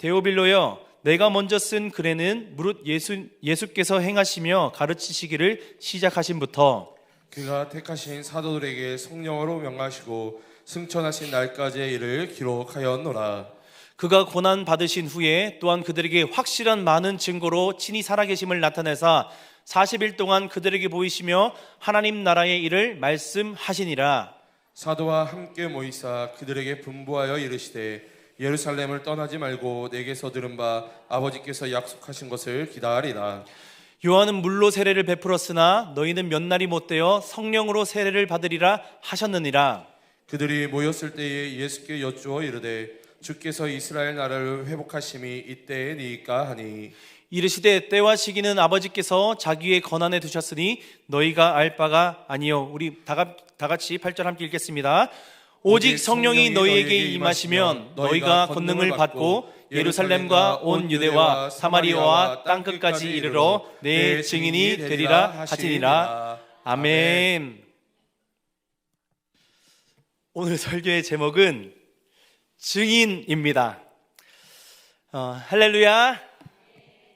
데오빌로여, 내가 먼저 쓴 글에는 무릇 예수께서 행하시며 가르치시기를 시작하신부터 그가 택하신 사도들에게 성령으로 명하시고 승천하신 날까지의 일을 기록하였노라. 그가 고난 받으신 후에 또한 그들에게 확실한 많은 증거로 친히 살아계심을 나타내사 40일 동안 그들에게 보이시며 하나님 나라의 일을 말씀하시니라. 사도와 함께 모이사 그들에게 분부하여 이르시되 예루살렘을 떠나지 말고 내게서 들은 바 아버지께서 약속하신 것을 기다리라. 요한은 물로 세례를 베풀었으나 너희는 몇 날이 못되어 성령으로 세례를 받으리라 하셨느니라. 그들이 모였을 때에 예수께 여쭈어 이르되 주께서 이스라엘 나라를 회복하심이 이때에니까 하니 이르시되 때와 시기는 아버지께서 자기의 권한에 두셨으니 너희가 알 바가 아니요. 우리 다 같이 8절 함께 읽겠습니다. 오직 성령이 너희에게 임하시면 너희가 권능을 받고 예루살렘과 온 유대와 사마리아와 땅끝까지 이르러 내 증인이 되리라 하시니라. 아멘. 오늘 설교의 제목은 증인입니다. 할렐루야.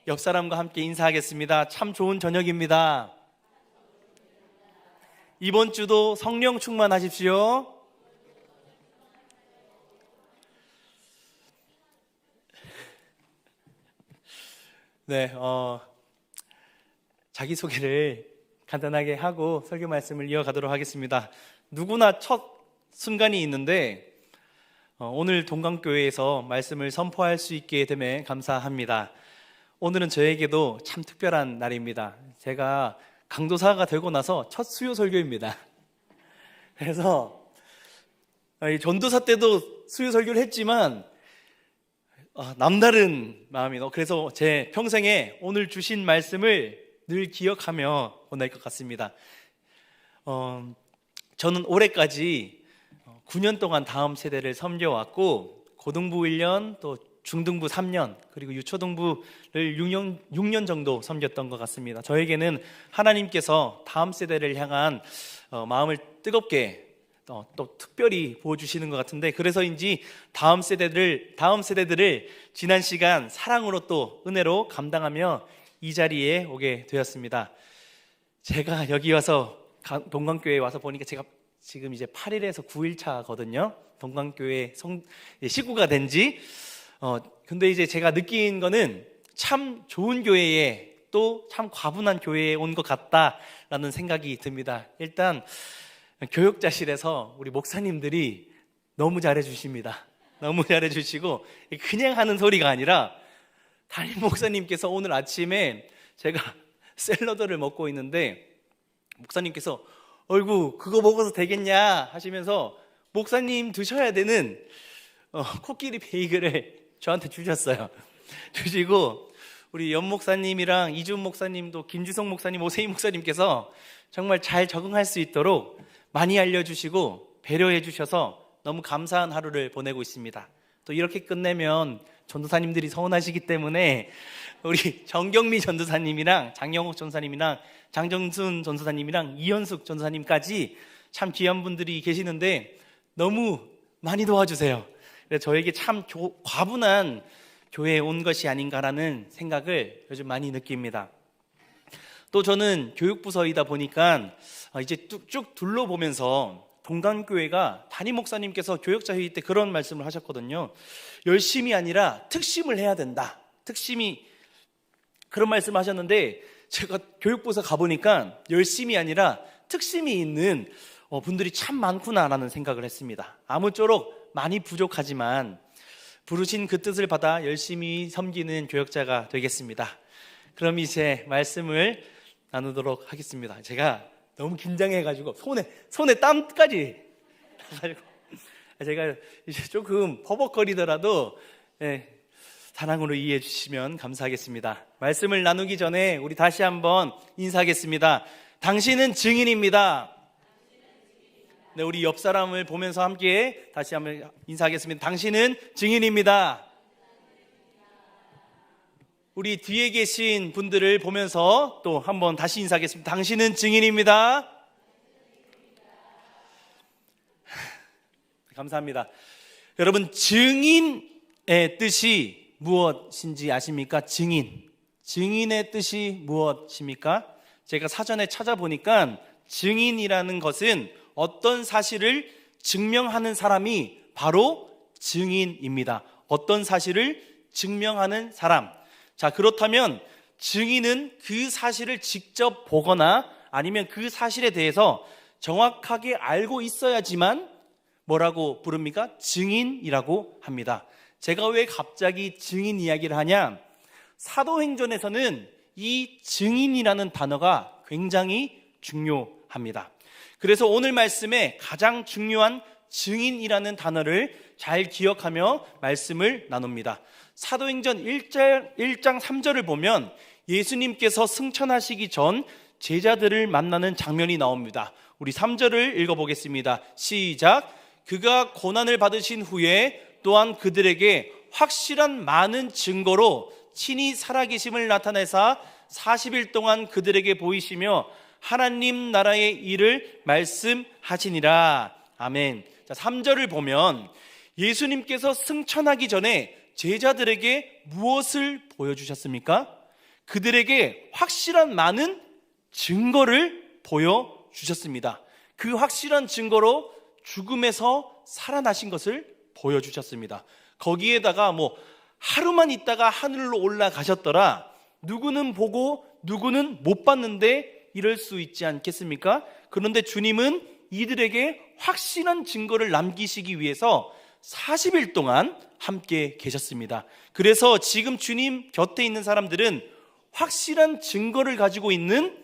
옆 사람과 함께 인사하겠습니다. 참 좋은 저녁입니다. 이번 주도 성령 충만하십시오. 네, 자기소개를 간단하게 하고 설교 말씀을 이어가도록 하겠습니다. 누구나 첫 순간이 있는데 오늘 동강교회에서 말씀을 선포할 수 있게 됨에 감사합니다. 오늘은 저에게도 참 특별한 날입니다. 제가 강도사가 되고 나서 첫 수요 설교입니다. 그래서 전도사 때도 수요 설교를 했지만 남다른 마음이 그래서 제 평생에 오늘 주신 말씀을 늘 기억하며 보낼 것 같습니다. 저는 올해까지 9년 동안 다음 세대를 섬겨왔고 고등부 1년 또 중등부 3년 그리고 유초등부를 6년 정도 섬겼던 것 같습니다. 저에게는 하나님께서 다음 세대를 향한 마음을 뜨겁게 또 특별히 보여주시는 것 같은데 그래서인지 다음 세대들을 지난 시간 사랑으로 또 은혜로 감당하며 이 자리에 오게 되었습니다. 제가 여기 와서 동강교회에 와서 보니까 제가 지금 이제 8일에서 9일 차거든요. 동강교회 식구가 된지 근데 이제 제가 느낀 거는 참 좋은 교회에 또 참 과분한 교회에 온 것 같다라는 생각이 듭니다. 일단 교육자실에서 우리 목사님들이 너무 잘해주십니다. 너무 잘해주시고 그냥 하는 소리가 아니라 담임 목사님께서 오늘 아침에 제가 샐러드를 먹고 있는데 목사님께서 어이구 그거 먹어도 되겠냐 하시면서 목사님 드셔야 되는 코끼리 베이글을 저한테 주셨어요. 주시고 우리 연 목사님이랑 이준 목사님도 김주성 목사님, 오세희 목사님께서 정말 잘 적응할 수 있도록 많이 알려주시고 배려해 주셔서 너무 감사한 하루를 보내고 있습니다. 또 이렇게 끝내면 전도사님들이 서운하시기 때문에 우리 정경미 전도사님이랑 장영옥 전도사님이랑 장정순 전도사님이랑 이현숙 전도사님까지 참 귀한 분들이 계시는데 너무 많이 도와주세요. 그래서 저에게 참 과분한 교회에 온 것이 아닌가라는 생각을 요즘 많이 느낍니다. 또 저는 교육부서이다 보니까 이제 쭉 둘러보면서 동강교회가 담임 목사님께서 교역자 회의 때 그런 말씀을 하셨거든요. 열심이 아니라 특심을 해야 된다. 특심이 그런 말씀을 하셨는데 제가 교육부서 가보니까 열심이 아니라 특심이 있는 분들이 참 많구나라는 생각을 했습니다. 아무쪼록 많이 부족하지만 부르신 그 뜻을 받아 열심히 섬기는 교역자가 되겠습니다. 그럼 이제 말씀을 나누도록 하겠습니다. 제가 너무 긴장해가지고 손에 땀까지 나가지고 제가 이제 조금 버벅거리더라도 사랑으로 이해해 주시면 감사하겠습니다. 말씀을 나누기 전에 우리 다시 한번 인사하겠습니다. 당신은 증인입니다. 네, 우리 옆 사람을 보면서 함께 다시 한번 인사하겠습니다. 당신은 증인입니다. 우리 뒤에 계신 분들을 보면서 또 한번 다시 인사하겠습니다. 당신은 증인입니다. 감사합니다. 여러분, 증인의 뜻이 무엇인지 아십니까? 증인. 증인의 뜻이 무엇입니까? 제가 사전에 찾아보니까 증인이라는 것은 어떤 사실을 증명하는 사람이 바로 증인입니다. 어떤 사실을 증명하는 사람. 자, 그렇다면 증인은 그 사실을 직접 보거나 아니면 그 사실에 대해서 정확하게 알고 있어야지만 뭐라고 부릅니까? 증인이라고 합니다. 제가 왜 갑자기 증인 이야기를 하냐? 사도행전에서는 이 증인이라는 단어가 굉장히 중요합니다. 그래서 오늘 말씀에 가장 중요한 증인이라는 단어를 잘 기억하며 말씀을 나눕니다. 사도행전 1장 3절을 보면 예수님께서 승천하시기 전 제자들을 만나는 장면이 나옵니다. 우리 3절을 읽어보겠습니다. 시작. 그가 고난을 받으신 후에 또한 그들에게 확실한 많은 증거로 친히 살아계심을 나타내사 40일 동안 그들에게 보이시며 하나님 나라의 일을 말씀하시니라. 아멘. 자, 3절을 보면 예수님께서 승천하기 전에 제자들에게 무엇을 보여주셨습니까? 그들에게 확실한 많은 증거를 보여주셨습니다. 그 확실한 증거로 죽음에서 살아나신 것을 보여주셨습니다. 거기에다가 하루만 있다가 하늘로 올라가셨더라, 누구는 보고 누구는 못 봤는데 이럴 수 있지 않겠습니까? 그런데 주님은 이들에게 확실한 증거를 남기시기 위해서 40일 동안 함께 계셨습니다. 그래서 지금 주님 곁에 있는 사람들은 확실한 증거를 가지고 있는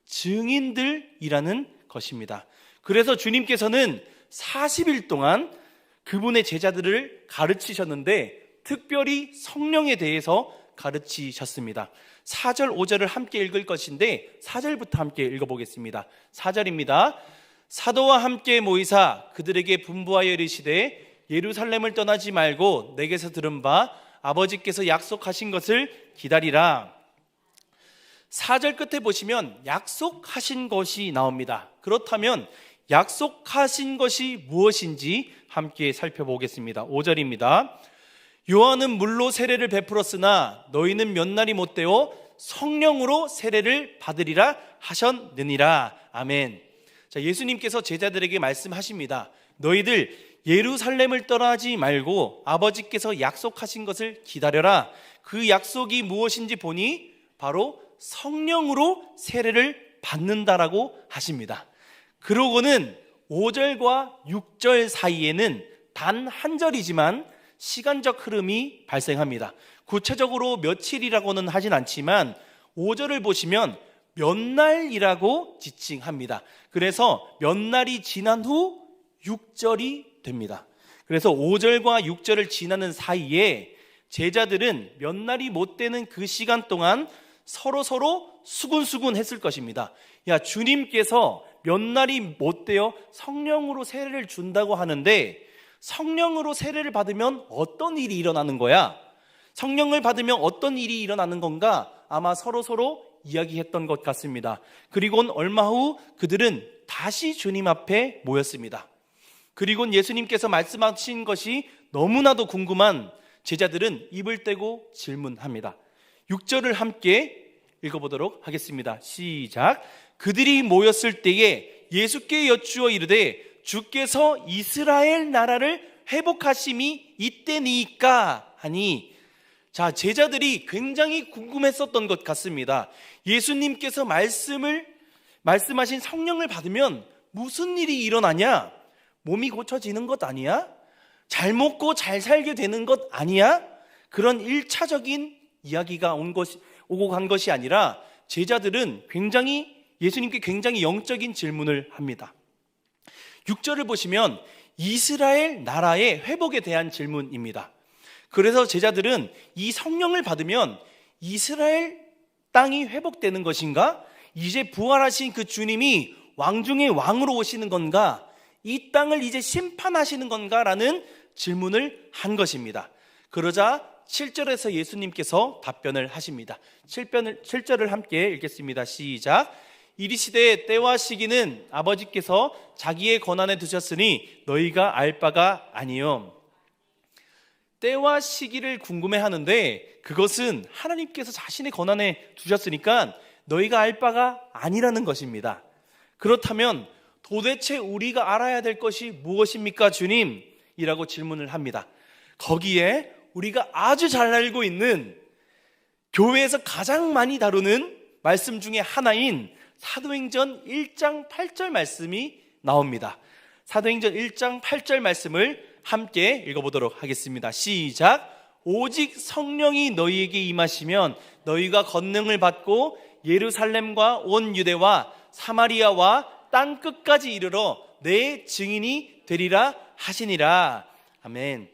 증인들이라는 것입니다. 그래서 주님께서는 40일 동안 그분의 제자들을 가르치셨는데 특별히 성령에 대해서 가르치셨습니다. 4절, 5절을 함께 읽을 것인데 4절부터 함께 읽어보겠습니다. 4절입니다. 사도와 함께 모이사 그들에게 분부하여 이르시되 예루살렘을 떠나지 말고 내게서 들은 바 아버지께서 약속하신 것을 기다리라. 4절 끝에 보시면 약속하신 것이 나옵니다. 그렇다면 약속하신 것이 무엇인지 함께 살펴보겠습니다. 5절입니다. 요한은 물로 세례를 베풀었으나 너희는 몇 날이 못되어 성령으로 세례를 받으리라 하셨느니라. 아멘. 자, 예수님께서 제자들에게 말씀하십니다. 너희들 예루살렘을 떠나지 말고 아버지께서 약속하신 것을 기다려라. 그 약속이 무엇인지 보니 바로 성령으로 세례를 받는다라고 하십니다. 그러고는 5절과 6절 사이에는 단 한 절이지만 시간적 흐름이 발생합니다. 구체적으로 며칠이라고는 하진 않지만 5절을 보시면 몇 날이라고 지칭합니다. 그래서 몇 날이 지난 후 6절이 됩니다. 그래서 5절과 6절을 지나는 사이에 제자들은 몇 날이 못 되는 그 시간 동안 서로 수군수군 했을 것입니다. 야, 주님께서 몇 날이 못 되어 성령으로 세례를 준다고 하는데 성령으로 세례를 받으면 어떤 일이 일어나는 거야? 성령을 받으면 어떤 일이 일어나는 건가? 아마 서로 이야기했던 것 같습니다. 그리고는 얼마 후 그들은 다시 주님 앞에 모였습니다. 그리고는 예수님께서 말씀하신 것이 너무나도 궁금한 제자들은 입을 떼고 질문합니다. 6절을 함께 읽어보도록 하겠습니다. 시작. 그들이 모였을 때에 예수께 여쭈어 이르되 주께서 이스라엘 나라를 회복하심이 이때니까 하니. 자, 제자들이 굉장히 궁금했었던 것 같습니다. 예수님께서 말씀하신 성령을 받으면 무슨 일이 일어나냐? 몸이 고쳐지는 것 아니야? 잘 먹고 잘 살게 되는 것 아니야? 그런 1차적인 이야기가 오고 간 것이 아니라 제자들은 예수님께 굉장히 영적인 질문을 합니다. 6절을 보시면 이스라엘 나라의 회복에 대한 질문입니다. 그래서 제자들은 이 성령을 받으면 이스라엘 땅이 회복되는 것인가? 이제 부활하신 그 주님이 왕 중에 왕으로 오시는 건가? 이 땅을 이제 심판하시는 건가? 라는 질문을 한 것입니다. 그러자 7절에서 예수님께서 답변을 하십니다. 7절을 함께 읽겠습니다. 시작. 이르시되 때와 시기는 아버지께서 자기의 권한에 두셨으니 너희가 알 바가 아니요. 때와 시기를 궁금해하는데 그것은 하나님께서 자신의 권한에 두셨으니까 너희가 알 바가 아니라는 것입니다. 그렇다면 도대체 우리가 알아야 될 것이 무엇입니까, 주님? 이라고 질문을 합니다. 거기에 우리가 아주 잘 알고 있는 교회에서 가장 많이 다루는 말씀 중에 하나인 사도행전 1장 8절 말씀이 나옵니다. 사도행전 1장 8절 말씀을 함께 읽어보도록 하겠습니다. 시작. 오직 성령이 너희에게 임하시면 너희가 권능을 받고 예루살렘과 온 유대와 사마리아와 땅 끝까지 이르러 내 증인이 되리라 하시니라. 아멘.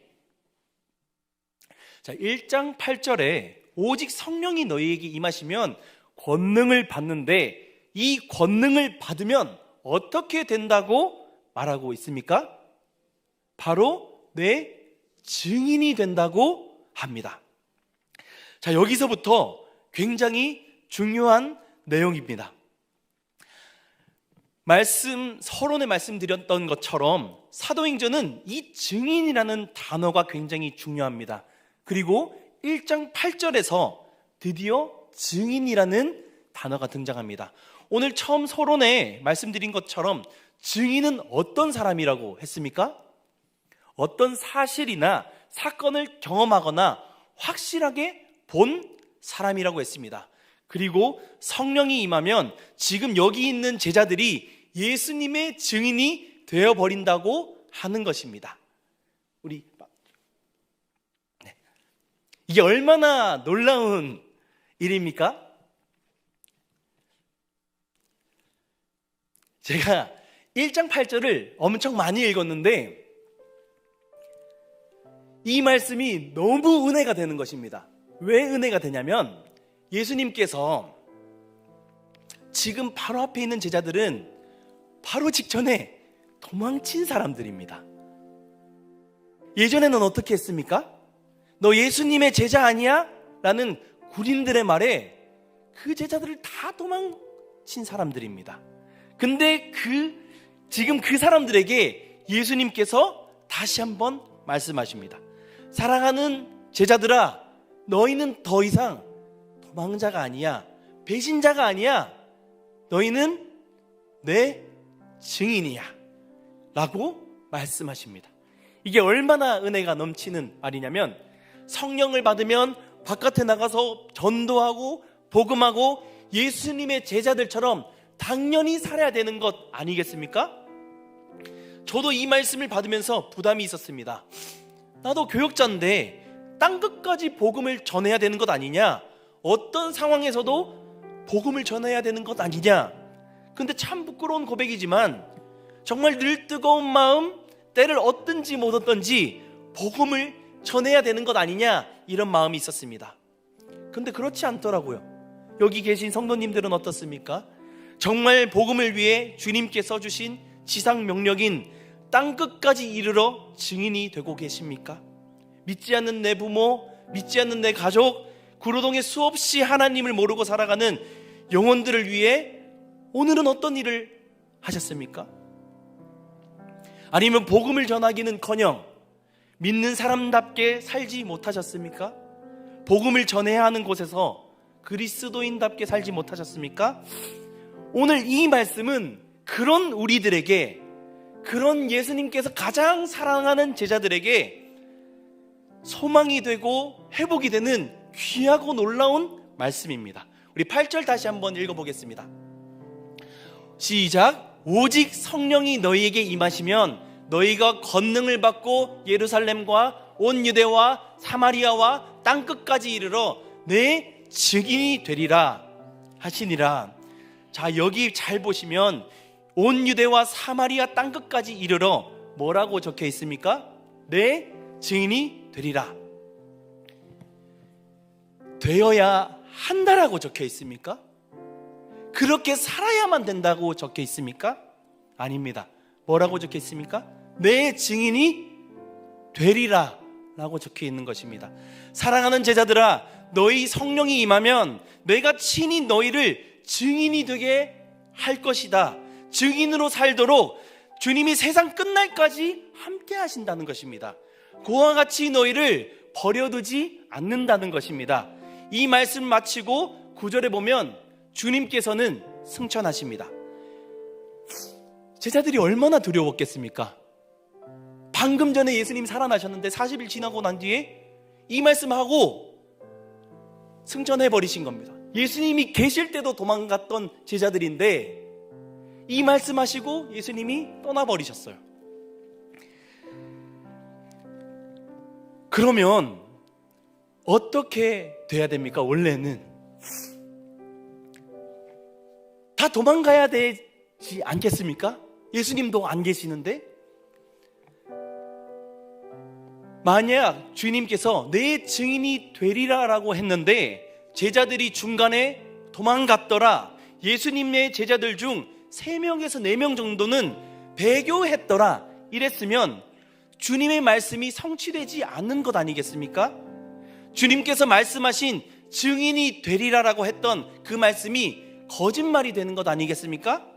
자, 1장 8절에 오직 성령이 너희에게 임하시면 권능을 받는데 이 권능을 받으면 어떻게 된다고 말하고 있습니까? 바로 내 증인이 된다고 합니다. 자, 여기서부터 굉장히 중요한 내용입니다. 서론에 말씀드렸던 것처럼 사도행전은 이 증인이라는 단어가 굉장히 중요합니다. 그리고 1장 8절에서 드디어 증인이라는 단어가 등장합니다. 오늘 처음 서론에 말씀드린 것처럼 증인은 어떤 사람이라고 했습니까? 어떤 사실이나 사건을 경험하거나 확실하게 본 사람이라고 했습니다. 그리고 성령이 임하면 지금 여기 있는 제자들이 예수님의 증인이 되어버린다고 하는 것입니다. 이게 얼마나 놀라운 일입니까? 제가 1장 8절을 엄청 많이 읽었는데 이 말씀이 너무 은혜가 되는 것입니다. 왜 은혜가 되냐면 예수님께서 지금 바로 앞에 있는 제자들은 바로 직전에 도망친 사람들입니다. 예전에는 어떻게 했습니까? 너 예수님의 제자 아니야? 라는 군인들의 말에 그 제자들을 다 도망친 사람들입니다. 근데 지금 그 사람들에게 예수님께서 다시 한번 말씀하십니다. 사랑하는 제자들아, 너희는 더 이상 도망자가 아니야, 배신자가 아니야, 너희는 내 증인이야 라고 말씀하십니다. 이게 얼마나 은혜가 넘치는 말이냐면 성령을 받으면 바깥에 나가서 전도하고 복음하고 예수님의 제자들처럼 당연히 살아야 되는 것 아니겠습니까? 저도 이 말씀을 받으면서 부담이 있었습니다. 나도 교역자인데 땅끝까지 복음을 전해야 되는 것 아니냐? 어떤 상황에서도 복음을 전해야 되는 것 아니냐? 근데 참 부끄러운 고백이지만 정말 늘 뜨거운 마음, 때를 얻든지 못 얻든지 복음을 전해야 되는 것 아니냐, 이런 마음이 있었습니다. 근데 그렇지 않더라고요. 여기 계신 성도님들은 어떻습니까? 정말 복음을 위해 주님께서 주신 지상 명령인 땅끝까지 이르러 증인이 되고 계십니까? 믿지 않는 내 부모, 믿지 않는 내 가족, 구로동에 수없이 하나님을 모르고 살아가는 영혼들을 위해 오늘은 어떤 일을 하셨습니까? 아니면 복음을 전하기는커녕 믿는 사람답게 살지 못하셨습니까? 복음을 전해야 하는 곳에서 그리스도인답게 살지 못하셨습니까? 오늘 이 말씀은 그런 우리들에게, 그런 예수님께서 가장 사랑하는 제자들에게 소망이 되고 회복이 되는 귀하고 놀라운 말씀입니다. 우리 8절 다시 한번 읽어보겠습니다. 시작. 오직 성령이 너희에게 임하시면 너희가 권능을 받고 예루살렘과 온 유대와 사마리아와 땅끝까지 이르러 내 증인이 되리라 하시니라. 자, 여기 잘 보시면 온 유대와 사마리아 땅끝까지 이르러 뭐라고 적혀 있습니까? 내 증인이 되리라. 되어야 한다라고 적혀 있습니까? 그렇게 살아야만 된다고 적혀 있습니까? 아닙니다. 뭐라고 적혀 있습니까? 내 증인이 되리라 라고 적혀 있는 것입니다. 사랑하는 제자들아, 너희 성령이 임하면 내가 친히 너희를 증인이 되게 할 것이다. 증인으로 살도록 주님이 세상 끝날까지 함께 하신다는 것입니다. 그와 같이 너희를 버려두지 않는다는 것입니다. 이 말씀 마치고 9절에 보면 주님께서는 승천하십니다. 제자들이 얼마나 두려웠겠습니까? 방금 전에 예수님 살아나셨는데 40일 지나고 난 뒤에 이 말씀하고 승천해버리신 겁니다. 예수님이 계실 때도 도망갔던 제자들인데 이 말씀하시고 예수님이 떠나버리셨어요. 그러면 어떻게 돼야 됩니까? 원래는 다 도망가야 되지 않겠습니까? 예수님도 안 계시는데 만약 주님께서 내 증인이 되리라라고 했는데 제자들이 중간에 도망갔더라, 예수님의 제자들 중 3명에서 4명 정도는 배교했더라 이랬으면 주님의 말씀이 성취되지 않는 것 아니겠습니까? 주님께서 말씀하신 증인이 되리라라고 했던 그 말씀이 거짓말이 되는 것 아니겠습니까?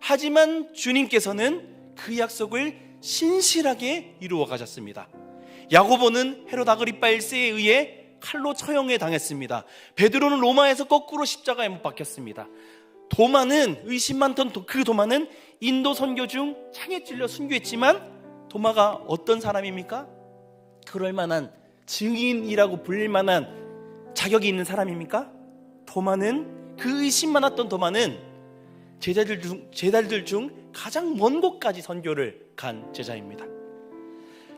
하지만 주님께서는 그 약속을 신실하게 이루어 가셨습니다. 야고보는 헤롯 아그리파 1세에 의해 칼로 처형에 당했습니다. 베드로는 로마에서 거꾸로 십자가에 못 박혔습니다. 도마는 의심 많던 그 도마는 인도 선교 중 창에 찔려 순교했지만 도마가 어떤 사람입니까? 그럴 만한 증인이라고 불릴 만한 자격이 있는 사람입니까? 도마는 그 의심 많았던 도마는 제자들 중 가장 먼 곳까지 선교를 간 제자입니다.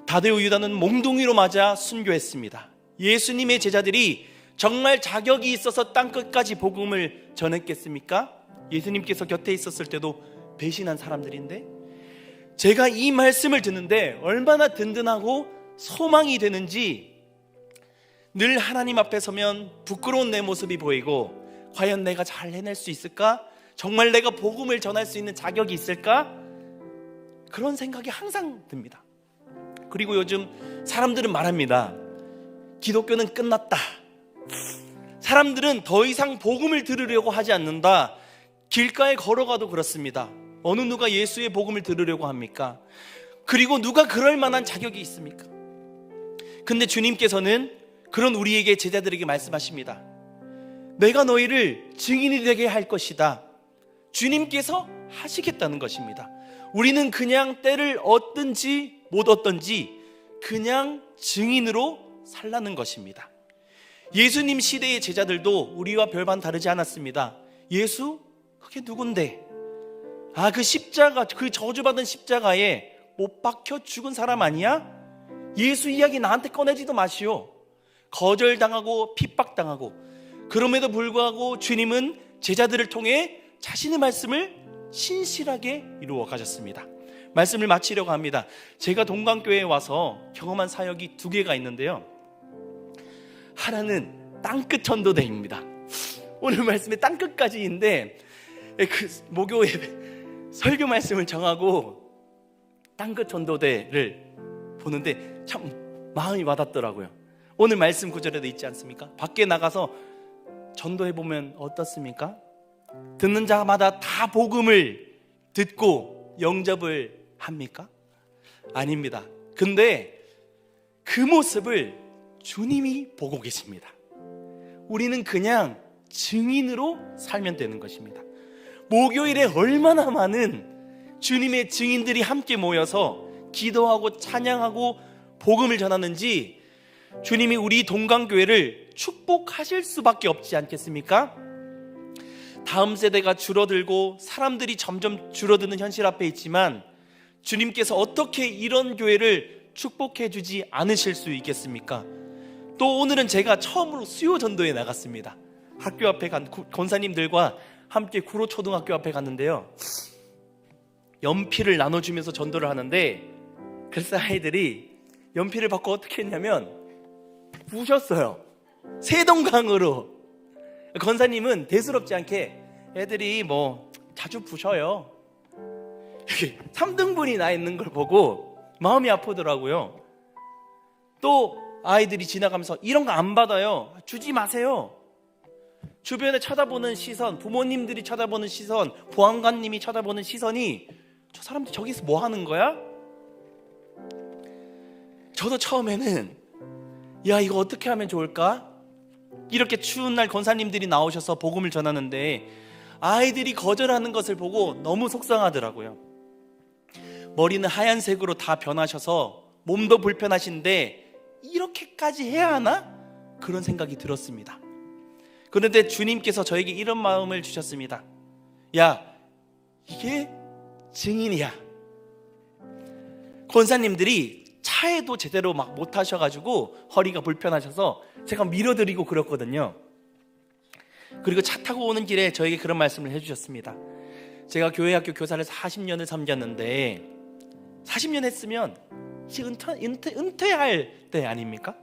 다데오 유다는 몽둥이로 맞아 순교했습니다. 예수님의 제자들이 정말 자격이 있어서 땅끝까지 복음을 전했겠습니까? 예수님께서 곁에 있었을 때도 배신한 사람들인데 제가 이 말씀을 듣는데 얼마나 든든하고 소망이 되는지 늘 하나님 앞에 서면 부끄러운 내 모습이 보이고 과연 내가 잘 해낼 수 있을까? 정말 내가 복음을 전할 수 있는 자격이 있을까? 그런 생각이 항상 듭니다. 그리고 요즘 사람들은 말합니다. 기독교는 끝났다. 사람들은 더 이상 복음을 들으려고 하지 않는다. 길가에 걸어가도 그렇습니다. 어느 누가 예수의 복음을 들으려고 합니까? 그리고 누가 그럴 만한 자격이 있습니까? 근데 주님께서는 그런 우리에게 제자들에게 말씀하십니다. 내가 너희를 증인이 되게 할 것이다. 주님께서 하시겠다는 것입니다. 우리는 그냥 때를 얻든지 못 얻든지 그냥 증인으로 살라는 것입니다. 예수님 시대의 제자들도 우리와 별반 다르지 않았습니다. 예수? 그게 누군데? 그 십자가, 그 저주받은 십자가에 못 박혀 죽은 사람 아니야? 예수 이야기 나한테 꺼내지도 마시오. 거절당하고 핍박당하고 그럼에도 불구하고 주님은 제자들을 통해 자신의 말씀을 신실하게 이루어 가셨습니다. 말씀을 마치려고 합니다. 제가 동강교회에 와서 경험한 사역이 2개가 있는데요. 하나는 땅끝 전도대입니다. 오늘 말씀에 땅끝까지인데 그 목요 예배 설교 말씀을 정하고 땅끝 전도대를 보는데 참 마음이 와닿더라고요. 오늘 말씀 구절에도 있지 않습니까? 밖에 나가서 전도해보면 어떻습니까? 듣는 자마다 다 복음을 듣고 영접을 합니까? 아닙니다. 근데 그 모습을 주님이 보고 계십니다. 우리는 그냥 증인으로 살면 되는 것입니다. 목요일에 얼마나 많은 주님의 증인들이 함께 모여서 기도하고 찬양하고 복음을 전하는지 주님이 우리 동강교회를 축복하실 수밖에 없지 않겠습니까? 다음 세대가 줄어들고 사람들이 점점 줄어드는 현실 앞에 있지만 주님께서 어떻게 이런 교회를 축복해 주지 않으실 수 있겠습니까? 또 오늘은 제가 처음으로 수요 전도에 나갔습니다. 학교 앞에 간 권사님들과 함께 구로초등학교 앞에 갔는데요. 연필을 나눠주면서 전도를 하는데 그래서 아이들이 연필을 받고 어떻게 했냐면 부셨어요. 세동강으로. 권사님은 대수롭지 않게 애들이 자주 부셔요. 이렇게 3등분이 나 있는 걸 보고 마음이 아프더라고요. 또 아이들이 지나가면서 이런 거 안 받아요. 주지 마세요. 주변에 쳐다보는 시선, 부모님들이 쳐다보는 시선, 보안관님이 쳐다보는 시선이 저 사람들 저기서 뭐 하는 거야? 저도 처음에는 야, 이거 어떻게 하면 좋을까? 이렇게 추운 날 권사님들이 나오셔서 복음을 전하는데 아이들이 거절하는 것을 보고 너무 속상하더라고요. 머리는 하얀색으로 다 변하셔서 몸도 불편하신데 이렇게까지 해야 하나? 그런 생각이 들었습니다. 그런데 주님께서 저에게 이런 마음을 주셨습니다. 야, 이게 증인이야. 권사님들이 차에도 제대로 막 못 하셔가지고 허리가 불편하셔서 제가 밀어드리고 그랬거든요. 그리고 차 타고 오는 길에 저에게 그런 말씀을 해주셨습니다. 제가 교회학교 교사를 40년을 섬겼는데 40년 했으면 이제 은퇴할 때 아닙니까?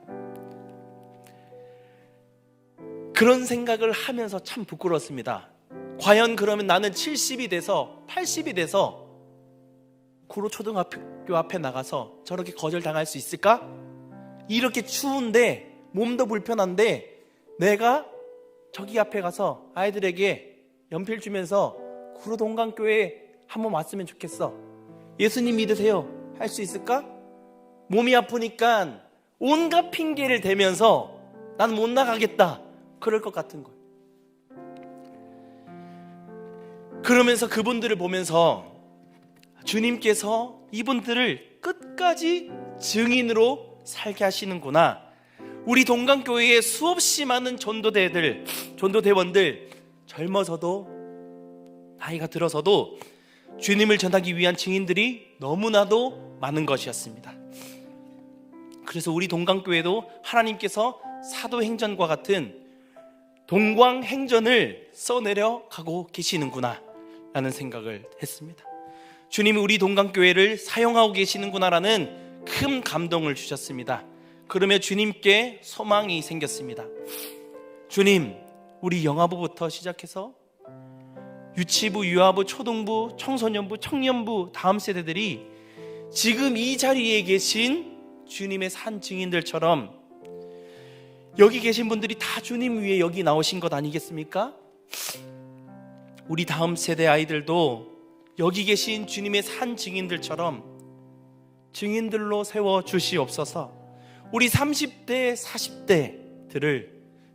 그런 생각을 하면서 참 부끄러웠습니다. 과연 그러면 나는 70이 돼서 80이 돼서 구로초등학교 앞에 나가서 저렇게 거절당할 수 있을까? 이렇게 추운데 몸도 불편한데 내가 저기 앞에 가서 아이들에게 연필 주면서 구로동강교회에 한번 왔으면 좋겠어. 예수님 믿으세요. 할 수 있을까? 몸이 아프니까 온갖 핑계를 대면서 난 못 나가겠다. 그럴 것 같은 거예요. 그러면서 그분들을 보면서 주님께서 이분들을 끝까지 증인으로 살게 하시는구나. 우리 동강교회에 수없이 많은 전도대원들 젊어서도 나이가 들어서도 주님을 전하기 위한 증인들이 너무나도 많은 것이었습니다. 그래서 우리 동강교회도 하나님께서 사도행전과 같은 동광행전을 써내려 가고 계시는구나 라는 생각을 했습니다. 주님이 우리 동강교회를 사용하고 계시는구나라는 큰 감동을 주셨습니다. 그러며 주님께 소망이 생겼습니다. 주님, 우리 영아부부터 시작해서 유치부, 유아부, 초등부, 청소년부, 청년부 다음 세대들이 지금 이 자리에 계신 주님의 산 증인들처럼 여기 계신 분들이 다 주님 위에 여기 나오신 것 아니겠습니까? 우리 다음 세대 아이들도 여기 계신 주님의 산 증인들처럼 증인들로 세워 주시옵소서. 우리 30대, 40대들을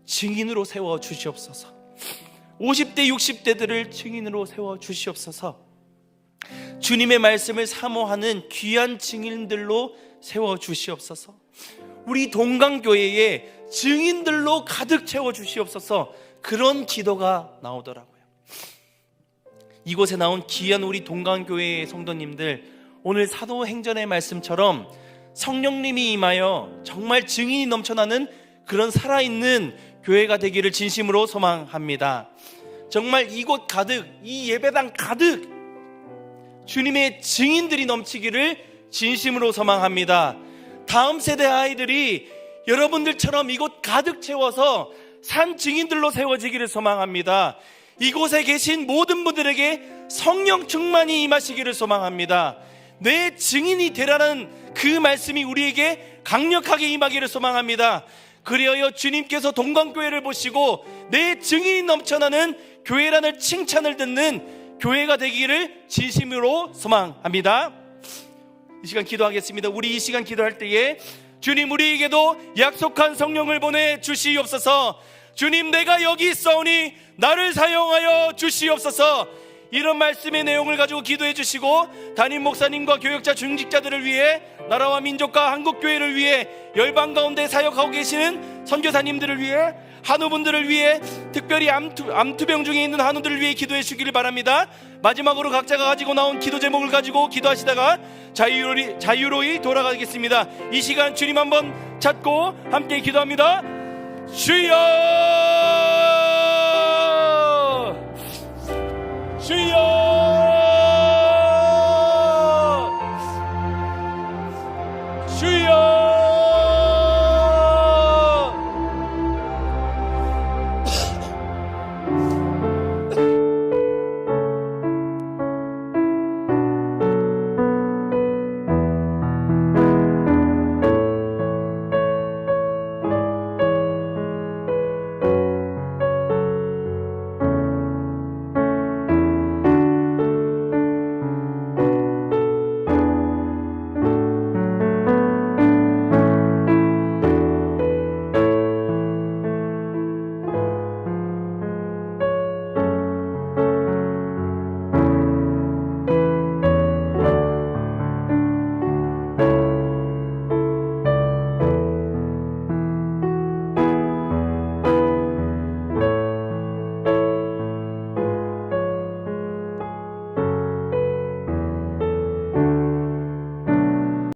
증인으로 세워 주시옵소서. 50대, 60대들을 증인으로 세워 주시옵소서. 주님의 말씀을 사모하는 귀한 증인들로 세워 주시옵소서. 우리 동강교회에 증인들로 가득 채워 주시옵소서. 그런 기도가 나오더라고요. 이곳에 나온 귀한 우리 동강교회의 성도님들, 오늘 사도행전의 말씀처럼 성령님이 임하여 정말 증인이 넘쳐나는 그런 살아있는 교회가 되기를 진심으로 소망합니다. 정말 이곳 가득, 이 예배당 가득 주님의 증인들이 넘치기를 진심으로 소망합니다. 다음 세대 아이들이 여러분들처럼 이곳 가득 채워서 산 증인들로 세워지기를 소망합니다. 이곳에 계신 모든 분들에게 성령 충만이 임하시기를 소망합니다. 내 증인이 되라는 그 말씀이 우리에게 강력하게 임하기를 소망합니다. 그리하여 주님께서 동강교회를 보시고 내 증인이 넘쳐나는 교회라는 칭찬을 듣는 교회가 되기를 진심으로 소망합니다. 이 시간 기도하겠습니다. 우리 이 시간 기도할 때에 주님, 우리에게도 약속한 성령을 보내 주시옵소서. 주님, 내가 여기 있사오니 나를 사용하여 주시옵소서. 이런 말씀의 내용을 가지고 기도해 주시고 담임 목사님과 교역자 중직자들을 위해, 나라와 민족과 한국교회를 위해, 열방 가운데 사역하고 계시는 선교사님들을 위해, 한우분들을 위해, 특별히 암투병 중에 있는 한우들을 위해 기도해 주기를 바랍니다. 마지막으로 각자가 가지고 나온 기도 제목을 가지고 기도하시다가 자유로이 돌아가겠습니다. 이 시간 주님 한번 찾고 함께 기도합니다. 주여, 주여.